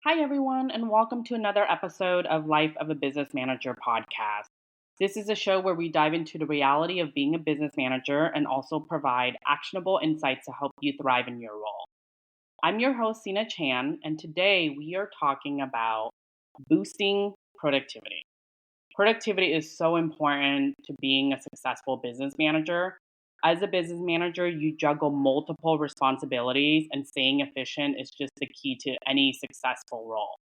Hi, everyone, and welcome to another episode of Life of a Business Manager podcast. This is a show where we dive into the reality of being a business manager and also provide actionable insights to help you thrive in your role. I'm your host, Syna Chan, and today we are talking about boosting productivity. Productivity is so important to being a successful business manager. As a business manager, you juggle multiple responsibilities, and staying efficient is just the key to any successful role.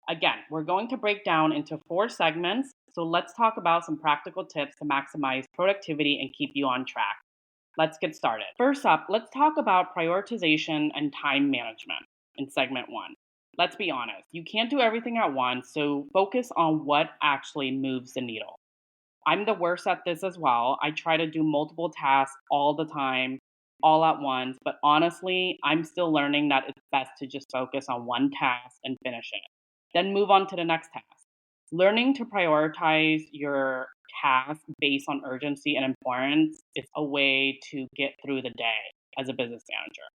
Again, we're going to break down into 4 segments. So let's talk about some practical tips to maximize productivity and keep you on track. Let's get started. First up, let's talk about prioritization and time management in segment 1. Let's be honest, you can't do everything at once, so focus on what actually moves the needle. I'm the worst at this as well. I try to do multiple tasks all the time, all at once, but honestly, I'm still learning that it's best to just focus on one task and finish it, then move on to the next task. Learning to prioritize your tasks based on urgency and importance is a way to get through the day as a business manager.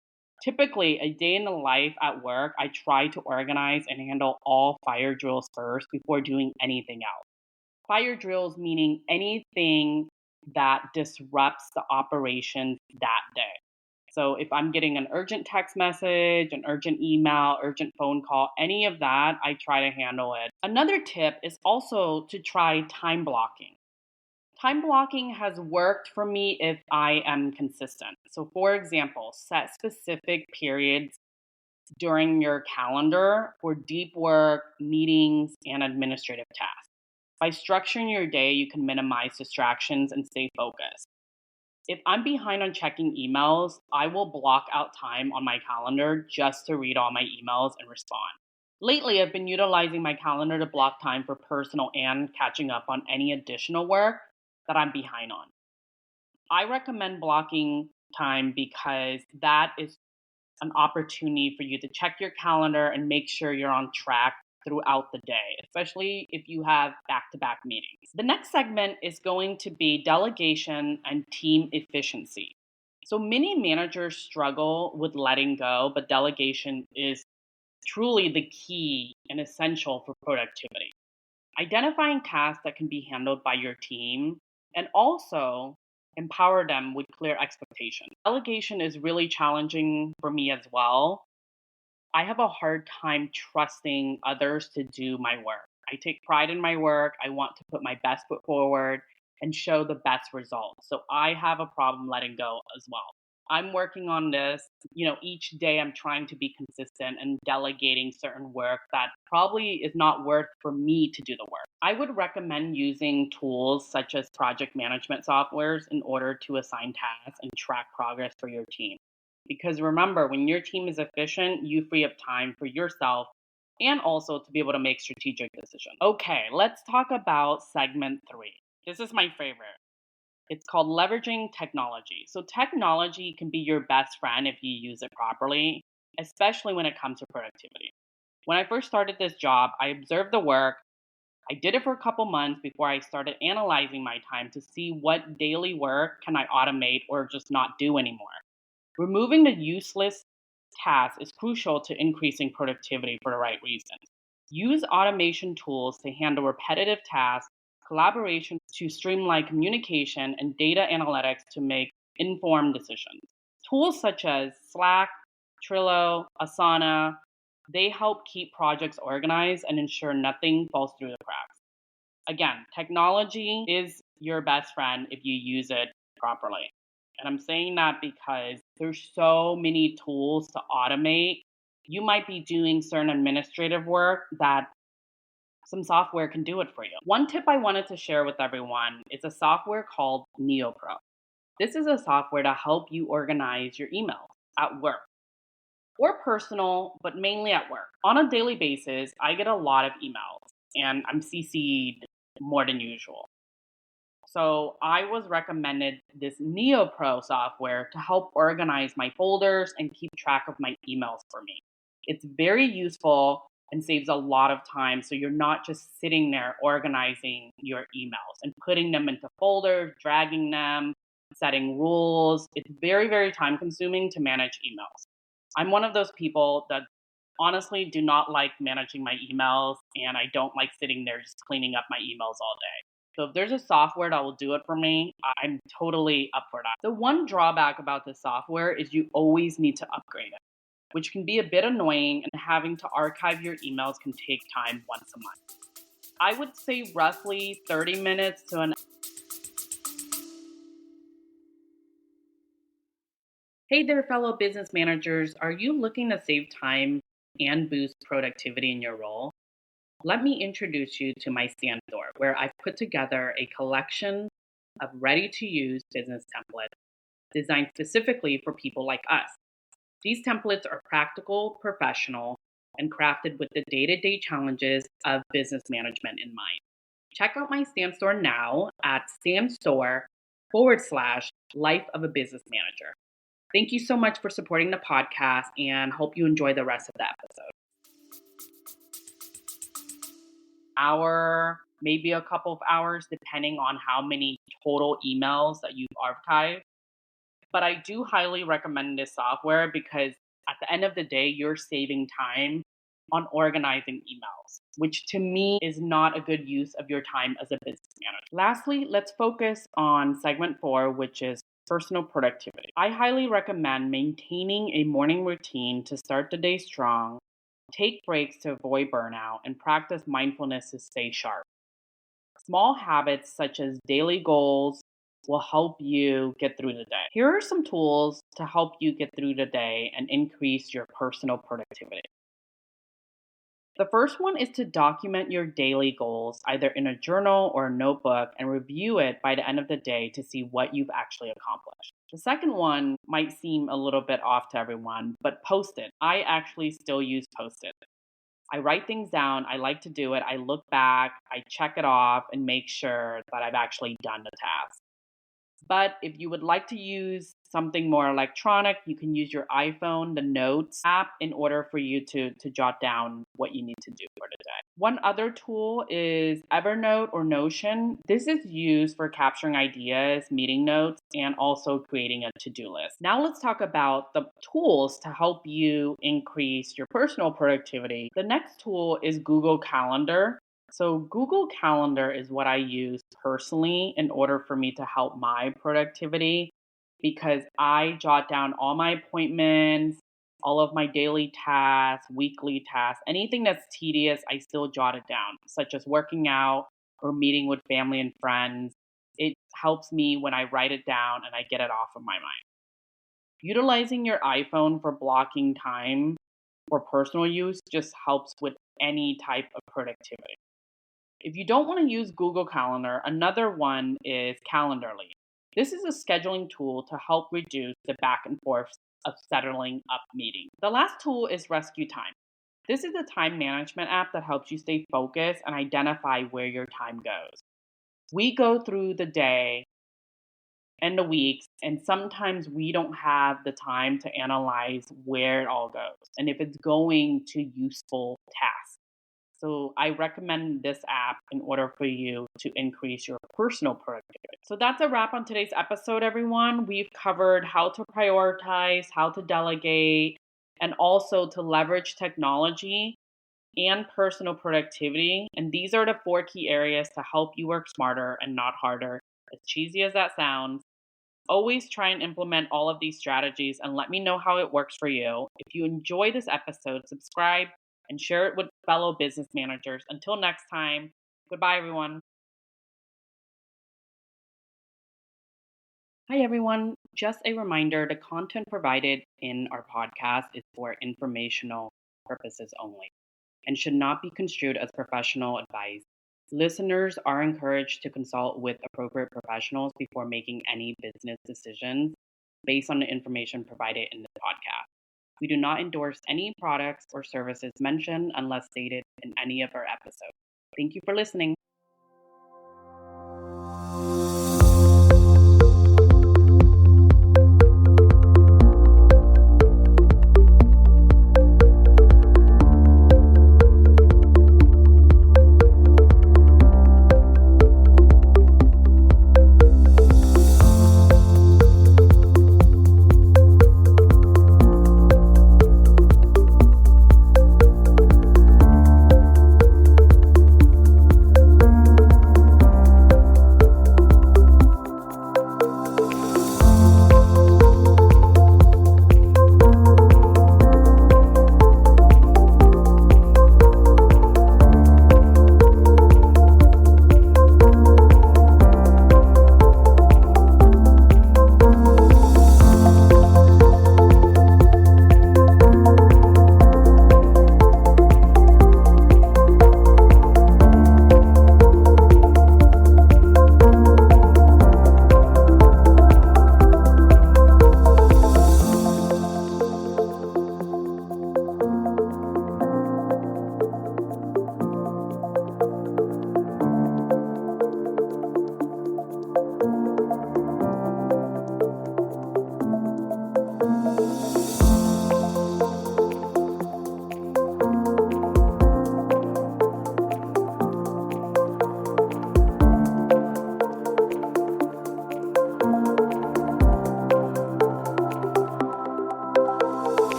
Typically, a day in the life at work, I try to organize and handle all fire drills first before doing anything else. Fire drills meaning anything that disrupts the operations that day. So if I'm getting an urgent text message, an urgent email, urgent phone call, any of that, I try to handle it. Another tip is also to try time blocking. Time blocking has worked for me if I am consistent. So, for example, set specific periods during your calendar for deep work, meetings, and administrative tasks. By structuring your day, you can minimize distractions and stay focused. If I'm behind on checking emails, I will block out time on my calendar just to read all my emails and respond. Lately, I've been utilizing my calendar to block time for personal and catching up on any additional work that I'm behind on. I recommend blocking time because that is an opportunity for you to check your calendar and make sure you're on track throughout the day, especially if you have back to back meetings. The next segment is going to be delegation and team efficiency. So many managers struggle with letting go, but delegation is truly the key and essential for productivity. Identifying tasks that can be handled by your team and also empower them with clear expectations. Delegation is really challenging for me as well. I have a hard time trusting others to do my work. I take pride in my work. I want to put my best foot forward and show the best results. So I have a problem letting go as well. I'm working on this. Each day I'm trying to be consistent and delegating certain work that probably is not worth for me to do the work. I would recommend using tools such as project management softwares in order to assign tasks and track progress for your team. Because remember, when your team is efficient, you free up time for yourself and also to be able to make strategic decisions. Okay, let's talk about segment 3. This is my favorite. It's called leveraging technology. So, technology can be your best friend if you use it properly, especially when it comes to productivity. When I first started this job, I observed the work. I did it for a couple months before I started analyzing my time to see what daily work can I automate or just not do anymore. Removing the useless tasks is crucial to increasing productivity for the right reasons. Use automation tools to handle repetitive tasks, collaboration to streamline communication, and data analytics to make informed decisions. Tools such as Slack, Trello, Asana, they help keep projects organized and ensure nothing falls through the cracks. Again, technology is your best friend if you use it properly. And I'm saying that because there's so many tools to automate. You might be doing certain administrative work that some software can do it for you. One tip I wanted to share with everyone is a software called NeoPro. This is a software to help you organize your emails at work or personal, but mainly at work. On a daily basis, I get a lot of emails and I'm CC'd more than usual. So I was recommended this NeoPro software to help organize my folders and keep track of my emails for me. It's very useful and saves a lot of time. So you're not just sitting there organizing your emails and putting them into folders, dragging them, setting rules. It's very, very time consuming to manage emails. I'm one of those people that honestly do not like managing my emails, and I don't like sitting there just cleaning up my emails all day. So if there's a software that will do it for me, I'm totally up for that. The one drawback about this software is you always need to upgrade it, which can be a bit annoying, and having to archive your emails can take time once a month. I would say roughly 30 minutes to an Hey there, fellow business managers. Are you looking to save time and boost productivity in your role? Let me introduce you to my Stand Store, where I've put together a collection of ready to use business templates designed specifically for people like us. These templates are practical, professional, and crafted with the day to day challenges of business management in mind. Check out my Stand Store now at standstore.com/life of a business manager. Thank you so much for supporting the podcast and hope you enjoy the rest of the episode. Hour, maybe a couple of hours, depending on how many total emails that you've archived. But I do highly recommend this software because at the end of the day, you're saving time on organizing emails, which to me is not a good use of your time as a business manager. Lastly, let's focus on segment 4, which is personal productivity. I highly recommend maintaining a morning routine to start the day strong, take breaks to avoid burnout, and practice mindfulness to stay sharp. Small habits such as daily goals will help you get through the day. Here are some tools to help you get through the day and increase your personal productivity. The first one is to document your daily goals either in a journal or a notebook and review it by the end of the day to see what you've actually accomplished. The second one might seem a little bit off to everyone, but post it. I actually still use post it. I write things down. I like to do it. I look back, I check it off, and make sure that I've actually done the task. But if you would like to use something more electronic, you can use your iPhone, the Notes app, in order for you to jot down what you need to do for the day. One other tool is Evernote or Notion. This is used for capturing ideas, meeting notes, and also creating a to-do list. Now let's talk about the tools to help you increase your personal productivity. The next tool is Google Calendar. So, Google Calendar is what I use personally in order for me to help my productivity because I jot down all my appointments, all of my daily tasks, weekly tasks, anything that's tedious, I still jot it down, such as working out or meeting with family and friends. It helps me when I write it down and I get it off of my mind. Utilizing your iPhone for blocking time for personal use just helps with any type of productivity. If you don't want to use Google Calendar, another one is Calendarly. This is a scheduling tool to help reduce the back and forth of settling up meetings. The last tool is Rescue Time. This is a time management app that helps you stay focused and identify where your time goes. We go through the day and the weeks, and sometimes we don't have the time to analyze where it all goes and if it's going to useful tasks. So I recommend this app in order for you to increase your personal productivity. So that's a wrap on today's episode, everyone. We've covered how to prioritize, how to delegate, and also to leverage technology and personal productivity. And these are the 4 key areas to help you work smarter and not harder. As cheesy as that sounds, always try and implement all of these strategies and let me know how it works for you. If you enjoy this episode, subscribe and share it with fellow business managers. Until next time, goodbye, everyone. Hi, everyone. Just a reminder, the content provided in our podcast is for informational purposes only and should not be construed as professional advice. Listeners are encouraged to consult with appropriate professionals before making any business decisions based on the information provided in the podcast. We do not endorse any products or services mentioned unless stated in any of our episodes. Thank you for listening.